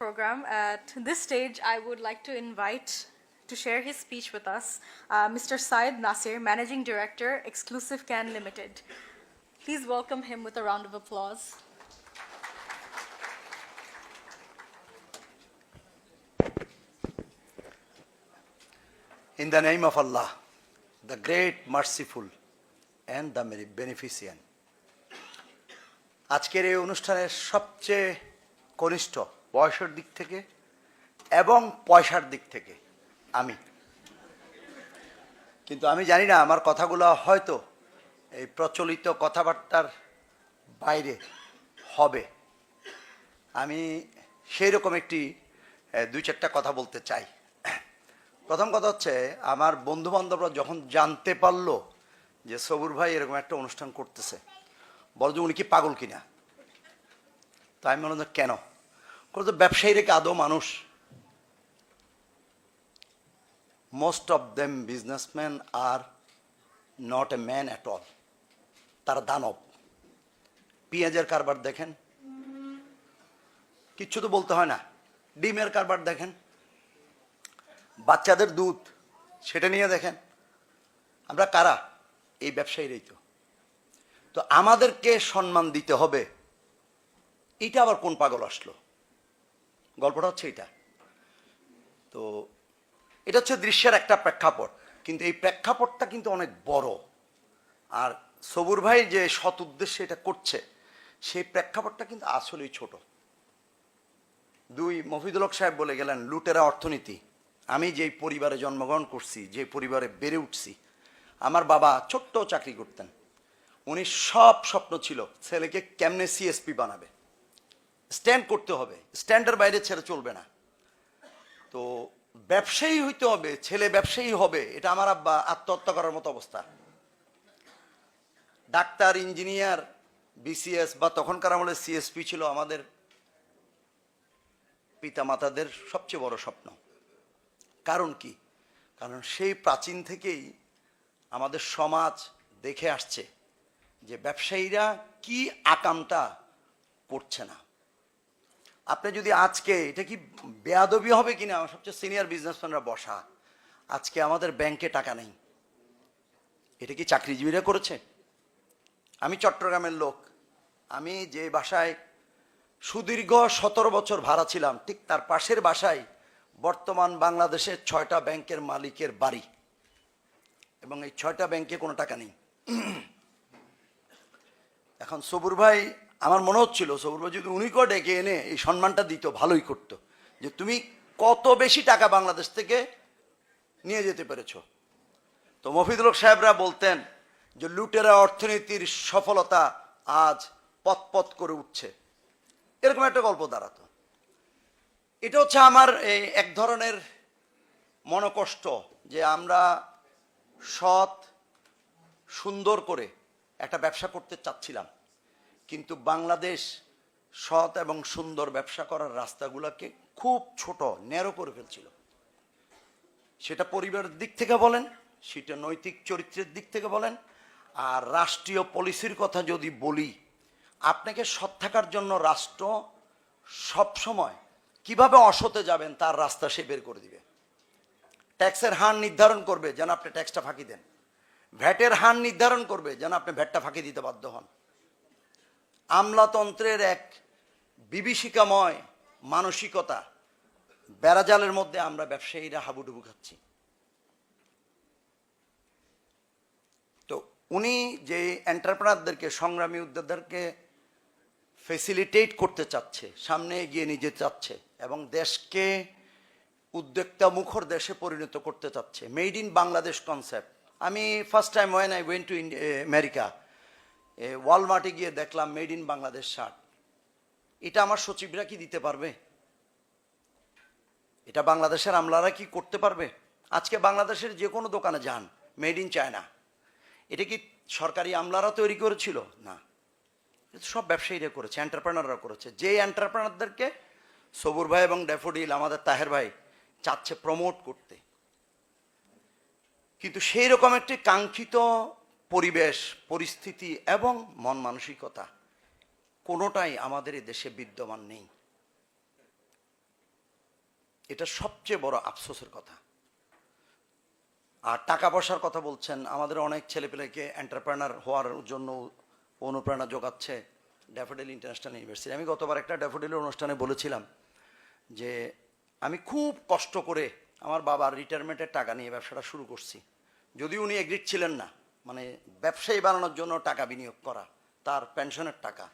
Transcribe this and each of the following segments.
Program. At this stage, I would like to invite to share his speech with us, Mr. Syed Nasir, Managing Director, Exclusive Can Limited. Please welcome him with a round of applause. In the name of Allah, the great, merciful, and the beneficent. আজকের এই অনুষ্ঠানের সবচেয়ে কনিষ্ঠ বয়সের দিক থেকে এবং পয়সার দিক থেকে আমি, কিন্তু আমি জানি না আমার কথাগুলো হয়তো এই প্রচলিত কথাবার্তার বাইরে হবে। আমি সেই রকম একটি দুই চারটা কথা বলতে চাই। প্রথম কথা হচ্ছে, আমার বন্ধু বান্ধবরা যখন জানতে পারলো যে সবুর ভাই এরকম একটা অনুষ্ঠান করতেছে, বলো যে উনি কি পাগল কিনা। তো আমি বললাম কেন, তো ব্যবসায়ীরা কি আদৌ মানুষ? Most of them businessman are not a man at all. তারা দানব। পেঁয়াজের কারবার দেখেন, কিচ্ছু তো বলতে হয় না। ডিমের কারবার দেখেন, বাচ্চাদের দুধ সেটা নিয়ে দেখেন। আমরা কারা? এই ব্যবসায়ীরাই তো। তো আমাদেরকে সম্মান দিতে হবে, এটা আবার কোন পাগল আসলো? গল্পটা হচ্ছে এটা। তো এটা হচ্ছে দৃশ্যের একটা প্রেক্ষাপট, কিন্তু এই প্রেক্ষাপটটা কিন্তু অনেক বড়। আর সবুর ভাই যে সৎ উদ্দেশ্যে এটা করছে, সেই প্রেক্ষাপটটা কিন্তু আসলেই ছোট। দুই, মফিদুল হক সাহেব বলে গেলেন লুটেরা অর্থনীতি। আমি যেই পরিবারে জন্মগ্রহণ করছি, যে পরিবারে বেড়ে উঠছি, আমার বাবা ছোট্ট চাকরি করতেন। উনি সব স্বপ্ন ছিল ছেলেকে কেমনে সিএসপি বানাবে, স্ট্যান্ড করতে হবে, স্ট্যান্ডের বাইরে ছেড়ে চলবে না। তো ব্যবসায়ী হইতে হবে, ছেলে ব্যবসায়ী হবে, এটা আমার আব্বা আত্মহত্যা করার মতো অবস্থা। ডাক্তার, ইঞ্জিনিয়ার, বিসিএস বা তখনকার আমলে সিএসপি ছিল আমাদের পিতা মাতাদের সবচেয়ে বড় স্বপ্ন। কারণ কি? কারণ সেই প্রাচীন থেকেই আমাদের সমাজ দেখে আসছে যে ব্যবসায়ীরা কি আকামটা করছে না। আপনি যদি আজকে, এটা কি বেয়াদবি হবে কিনা, সবচেয়ে সিনিয়র বিজনেসম্যানরা বসা, আজকে আমাদের ব্যাংকে টাকা নেই, এটা কি চাকরিজীবীরা করেছে? আমি চট্টগ্রামের লোক। আমি যে বাসায় সুদীর্ঘ 17 বছর ভাড়া ছিলাম, ঠিক তার পাশের বাসায় বর্তমান বাংলাদেশের 6টা ব্যাংকের মালিকের বাড়ি, এবং এই 6টা ব্যাংকে কোনো টাকা নেই। এখন সবুর ভাই, আমার মনে হচ্ছিল সবুর ভাই যদি উনিকেও ডেকে এনে এই সম্মানটা দিত, ভালোই করতো, যে তুমি কত বেশি টাকা বাংলাদেশ থেকে নিয়ে যেতে পেরেছ। তো মফিদুল হক সাহেবরা বলতেন যে লুটেরা অর্থনীতির সফলতা আজ পথ করে উঠছে, এরকম একটা গল্প দাঁড়াতো। এটা হচ্ছে আমার এই এক ধরনের মনোকষ্ট, যে আমরা সৎ সুন্দর করে একটা ব্যবসা করতে চাচ্ছিলাম, কিন্তু বাংলাদেশ সৎ এবং সুন্দর ব্যবসা করার রাস্তাগুলোকে খুব ছোট, ন্যারো করে ফেলছিল। সেটা পরিবারের দিক থেকে বলেন, সেটা নৈতিক চরিত্রের দিক থেকে বলেন, আর রাষ্ট্রীয় পলিসির কথা যদি বলি, আপনাকে সৎ থাকার জন্য রাষ্ট্র সবসময় কিভাবে অসতে যাবেন তার রাস্তা সে বের করে দিবে। ট্যাক্সের হার নির্ধারণ করবে যেন আপনি ট্যাক্সটা ফাঁকি দেন, ভ্যাটের হার নির্ধারণ করবে যেন আপনি ভ্যাটটা ফাঁকি দিতে বাধ্য হন। আমলাতন্ত্রের এক বিভীষিকাময় মানসিকতা, বেড়াজালের মধ্যে আমরা ব্যবসায়ীরা হাবুডুবু খাচ্ছি। তো উনি যে এন্টারপ্রেনারদেরকে, সংগ্রামী উদ্যোক্তাদেরকে ফেসিলিটেট করতে চাচ্ছে, সামনে এগিয়ে নিয়ে যেতে চাচ্ছে এবং দেশকে উদ্যোক্তা মুখর দেশে পরিণত করতে চাচ্ছে, মেড ইন বাংলাদেশ কনসেপ্ট। আমি first time when I went to America, ওয়ালমার্টে গিয়ে দেখলাম মেড ইন বাংলাদেশ শার্ট। এটা আমার সচিবরা কি দিতে পারবে? এটা বাংলাদেশের আমলারা কি করতে পারবে? আজকে বাংলাদেশের যে কোনো দোকানে যান, মেড ইন চায়না। এটা কি সরকারি আমলারা তৈরি করেছিল? না, এটা সব ব্যবসায়ীরা করেছে, এন্টারপ্রেনাররা করেছে। যে এন্টারপ্রেনারদেরকে সবুর ভাই এবং ড্যাফোডিল, আমাদের তাহের ভাই চাচ্ছে প্রমোট করতে, কিন্তু সেই রকম একটি কাঙ্ক্ষিত পরিবেশ, পরিস্থিতি এবং মন মানসিকতা কোনোটাই আমাদের এই দেশে বিদ্যমান নেই। এটা সবচেয়ে বড় আফসোসের কথা। আর টাকা পয়সার কথা বলছেন, আমাদের অনেক ছেলেপেলেকে এন্টারপ্রেনার হওয়ার জন্য অনুপ্রেরণা যোগাচ্ছে ড্যাফোডিল ইন্টারন্যাশনাল ইউনিভার্সিটি। আমি গতবার একটা ড্যাফোডিলের অনুষ্ঠানে বলেছিলাম যে আমি খুব কষ্ট করে আমার বাবার রিটায়ারমেন্টের টাকা নিয়ে ব্যবসাটা শুরু করছি, যদিও উনি এগ্রিড ছিলেন না, মানে ব্যবসায়ী বানানোর জন্য টাকা বিনিয়োগ করা, তার পেনশনের টাকা।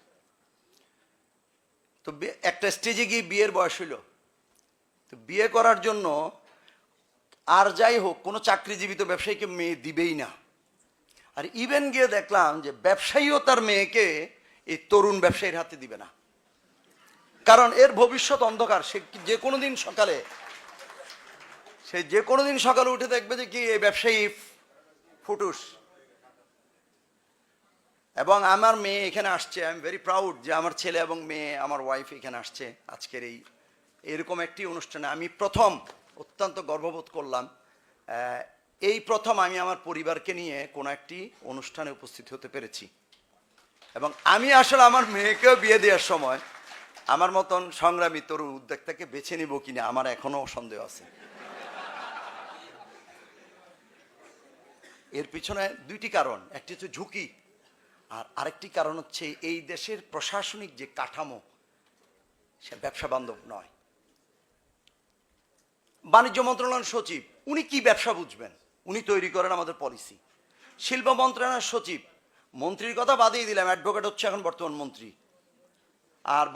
তো একটা স্টেজে গিয়ে বিয়ের বয়স হইল, তো বিয়ে করার জন্য আর যাই হোক কোনো চাকরিজীবিত ব্যবসায়ীকে মেয়ে দিবেই না। আর ইভেন গিয়ে দেখলাম যে ব্যবসায়ীও তার মেয়েকে এই তরুণ ব্যবসায়ীর হাতে দিবে না, কারণ এর ভবিষ্যৎ অন্ধকার। সে যে কোনো দিন সকালে উঠে দেখবে যে কি এই ব্যবসায়ী ফুটুস। এবং আমার মেয়ে এখানে আসছে, আই এম ভেরি প্রাউড যে আমার ছেলে এবং মেয়ে, আমার ওয়াইফ এখানে আসছে আজকের এরকম একটি অনুষ্ঠানে। আমি প্রথম অত্যন্ত গর্ববোধ করলাম, এই প্রথম আমি আমার পরিবারকে নিয়ে কোনো একটি অনুষ্ঠানে উপস্থিত হতে পেরেছি। এবং আমি আসলে আমার মেয়েকেও বিয়ে দেওয়ার সময় আমার মতন সংগ্রামী তরুণ উদ্যোক্তাকে বেছে নিব কিনা আমার এখনো সন্দেহ আছে। এর পিছনে দুইটি কারণ, একটি হচ্ছে ঝুঁকি, আর আরেকটি কারণ হচ্ছে এই দেশের প্রশাসনিক যে কাঠামো সে ব্যবসা বান্ধব নয়। বাণিজ্য মন্ত্রণালয়ের সচিব উনি কি ব্যবসা বুঝবেন, উনি তৈরি করেন আমাদের পলিসি। শিল্প মন্ত্রণালয়ের সচিব, মন্ত্রীর কথা বাদিয়ে দিলাম, অ্যাডভোকেট হচ্ছে এখন বর্তমান মন্ত্রী। আর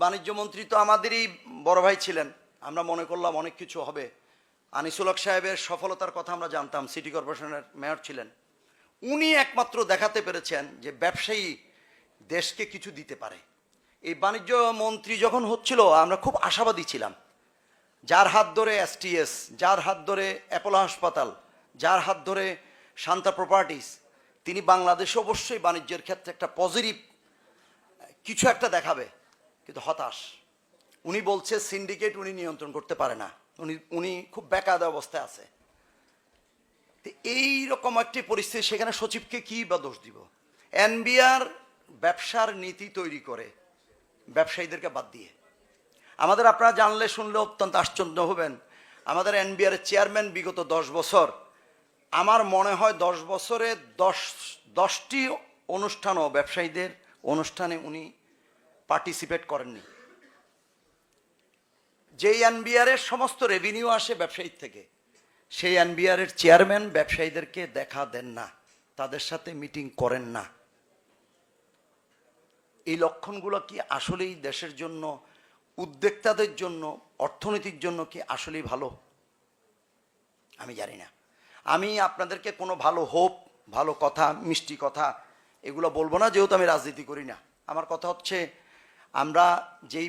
বাণিজ্য মন্ত্রী তো আমাদেরই বড় ভাই ছিলেন, আমরা মনে করলাম অনেক কিছু হবে। আনিসুল হক সাহেবের সফলতার কথা আমরা জানতাম, সিটি কর্পোরেশনের মেয়র ছিলেন। উনি একমাত্র দেখাতে পেরেছেন যে ব্যবসায়ী দেশকে কিছু দিতে পারে। এই বাণিজ্য মন্ত্রী যখন হচ্ছিল আমরা খুব আশাবাদী ছিলাম, যার হাত ধরে STS, যার হাত ধরে অ্যাপোলো হাসপাতাল, যার হাত ধরে শান্তা প্রপার্টিস, তিনি বাংলাদেশে অবশ্যই বাণিজ্যের ক্ষেত্রে একটা পজিটিভ কিছু একটা দেখাবে। কিন্তু হতাশ, উনি বলছে সিন্ডিকেট উনি নিয়ন্ত্রণ করতে পারে না, উনি খুব বেকায়দা অবস্থায় আছে। এই রকম একটি পরিস্থিতি, সেখানে সচিবকে কি বা দোষ দিব? NBR ব্যবসার নীতি তৈরি করে ব্যবসায়ীদেরকে বাদ দিয়ে। আমাদের, আপনারা জানলে শুনলে অত্যন্ত আশ্চর্য হবেন, আমাদের NBR এর চেয়ারম্যান বিগত 10 বছর, আমার মনে হয় 10 বছরে 10টি অনুষ্ঠানও ব্যবসায়ীদের অনুষ্ঠানে উনি পার্টিসিপেট করেননি। যেই NBR এর সমস্ত রেভিনিউ আসে ব্যবসায়ীর থেকে, সেই NBR এর চেয়ারম্যান ব্যবসায়ীদেরকে দেখা দেন না, তাদের সাথে মিটিং করেন না। এই লক্ষণগুলো কি আসলেই দেশের জন্য, উদ্যোক্তাদের জন্য, অর্থনীতির জন্য কি আসলেই ভালো? আমি জানি না। আমি আপনাদেরকে কোনো ভালো হোপ, ভালো কথা, মিষ্টি কথা এগুলো বলবো না, যেহেতু আমি রাজনীতি করি না। আমার কথা হচ্ছে, আমরা যেই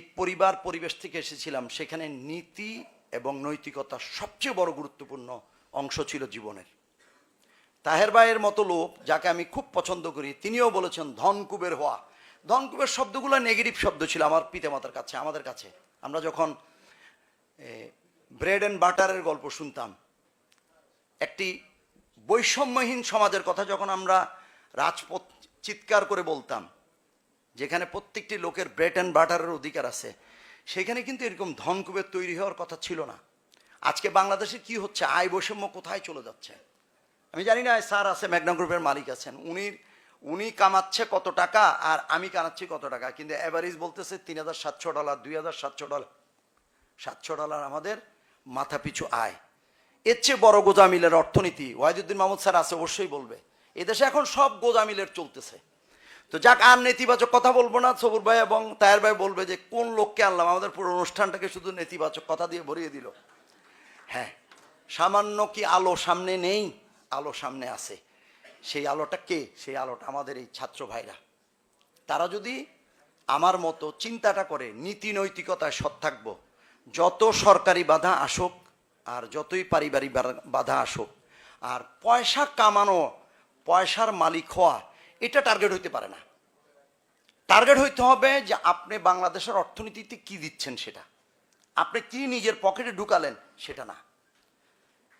পরিবেশ থেকে এসেছিলাম সেখানে নীতি এবং নৈতিকতা সবচেয়ে বড় গুরুত্বপূর্ণ অংশ ছিল জীবনের। তাহের ভাইয়ের মতো লোক, যাকে আমি খুব পছন্দ করি, তিনিও বলেছেন ধনকুবের হওয়া। ধনকুবের শব্দগুলো নেগেটিভ শব্দ ছিল আমার পিতামাতার কাছে, আমাদের কাছে। আমরা যখন ব্রেড অ্যান্ড বাটারের গল্প শুনতাম, একটি বৈষম্যহীন সমাজের কথা যখন আমরা রাজপথ চিৎকার করে বলতাম, যেখানে প্রত্যেকটি লোকের ব্রেড অ্যান্ড বাটারের অধিকার আছে, সেখানে কিন্তু এরকম ধনকুবের তৈরি হওয়ার কথা ছিল না। আজকে বাংলাদেশে কি হচ্ছে, আয় বৈষম্য কোথায় চলে যাচ্ছে আমি জানি না। স্যার আছে, ম্যাগনা গ্রুপের মালিক আছেন, উনি কামাচ্ছে কত টাকা আর আমি কামাচ্ছি কত টাকা, কিন্তু অ্যাভারেজ বলতেছে $3,700, $2,700, $700 আমাদের মাথা পিছু আয়। এর চেয়ে বড় গোজামিলের অর্থনীতি ওয়াহিদুদ্দিন মাহমুদ স্যার আছে, অবশ্যই বলবে। এদেশে এখন সব গোজামিলের চলতেছে। তো যাক, আর নেতিবাচক কথা বলবো না। সবুর ভাই এবং তায়ের ভাই বলবে যে কোন লোককে আনলাম, আমাদের পুরো অনুষ্ঠানটাকে শুধু নেতিবাচক কথা দিয়ে ভরিয়ে দিল। হ্যাঁ, সামান্য কি আলো সামনে নেই? আলো সামনে আছে। সেই আলোটা কে? সেই আলোটা আমাদের এই ছাত্র ভাইরা। তারা যদি আমার মতো চিন্তাটা করে, নীতি নৈতিকতায় সৎ থাকবো, যত সরকারি বাধা আসুক আর যতই পারিবারিক বাধা আসুক, আর পয়সা কামানো, পয়সার মালিক হওয়া, এটা টার্গেট হইতে পারে না। টার্গেট হইতে হবে যে আপনি বাংলাদেশের অর্থনীতিতে কি দিচ্ছেন, সেটা আপনি কি নিজের পকেটে ঢুকালেন, সেটা না।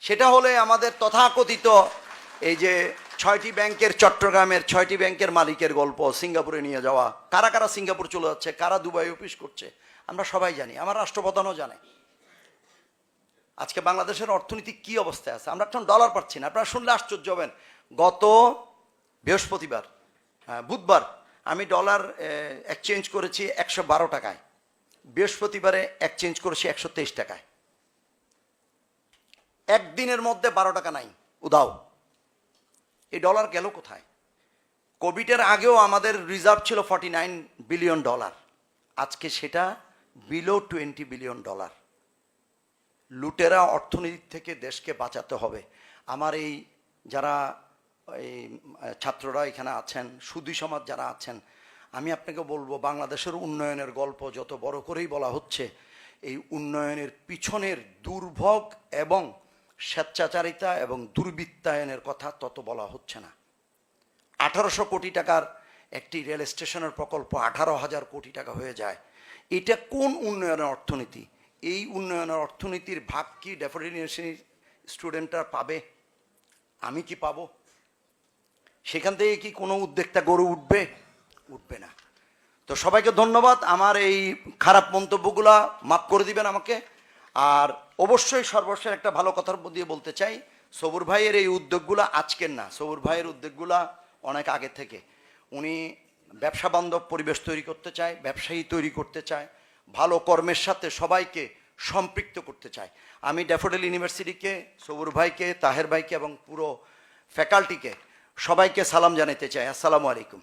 সেটা হলে আমাদের তথাকথিত এই যে 6টি ব্যাংকের, চট্টগ্রামের 6টি ব্যাংকের মালিকের গল্প, সিঙ্গাপুরে নিয়ে যাওয়া, কারা কারা সিঙ্গাপুর চলে যাচ্ছে, কারা দুবাই অফিস করছে, আমরা সবাই জানি, আমার রাষ্ট্রপ্রধানও জানে। আজকে বাংলাদেশের অর্থনীতি কি অবস্থায় আছে? আমরা এখন ডলার পাচ্ছি না। আপনারা শুনলে আশ্চর্য হবেন। গত বৃহস্পতিবার, বুধবার আমি ডলার এক্সচেঞ্জ করেছি 112 টাকায়, বৃহস্পতিবারে এক্সচেঞ্জ করেছি 123 টাকায়। একদিনের মধ্যে 12 টাকা নাই, উদাও। এই ডলার গেল কোথায়? কোভিডের আগেও আমাদের রিজার্ভ ছিল $49 বিলিয়ন, আজকে সেটা বিলো $20 বিলিয়ন। লুটেরা অর্থনীতি থেকে দেশকে বাঁচাতে হবে। আমার এই যারা এই ছাত্ররা এখানে আছেন, সুধী সমাজ যারা আছেন, আমি আপনাকে বলবো, বাংলাদেশের উন্নয়নের গল্প যত বড় করেই বলা হচ্ছে, এই উন্নয়নের পিছনের দুর্ভোগ এবং স্বেচ্ছাচারিতা এবং দুর্বৃত্তায়নের কথা তত বলা হচ্ছে না। 1800 কোটি টাকার একটি রেল স্টেশনের প্রকল্প 18,000 কোটি টাকা হয়ে যায়। এটা কোন উন্নয়নের অর্থনীতি? এই উন্নয়নের অর্থনীতির ভাগ কি ড্যাফোডিল ইউনিভার্সিটির স্টুডেন্টরা পাবে? আমি কি পাবো? সেখান থেকে কি কোনো উদ্যোক্তা গড়ে উঠবে? উঠবে না। তো সবাইকে ধন্যবাদ। আমার এই খারাপ মন্তব্যগুলা মাফ করে দিবেন আমাকে। আর অবশ্যই সর্বশেষ একটা ভালো কথার দিয়ে বলতে চাই, সবুর ভাইয়ের এই উদ্যোগগুলা আজকের না, সবুর ভাইয়ের উদ্যোগগুলা অনেক আগে থেকে। উনি ব্যবসা বান্ধব পরিবেশ তৈরি করতে চায়, ব্যবসায়ী তৈরি করতে চায়, ভালো কর্মের সাথে সবাইকে সম্পৃক্ত করতে চায়। আমি ড্যাফোডিল ইউনিভার্সিটিকে, সবুর ভাইকে, তাহের ভাইকে এবং পুরো ফ্যাকাল্টিকে সবাইকে সালাম জানাতে চাই। আসসালামু আলাইকুম।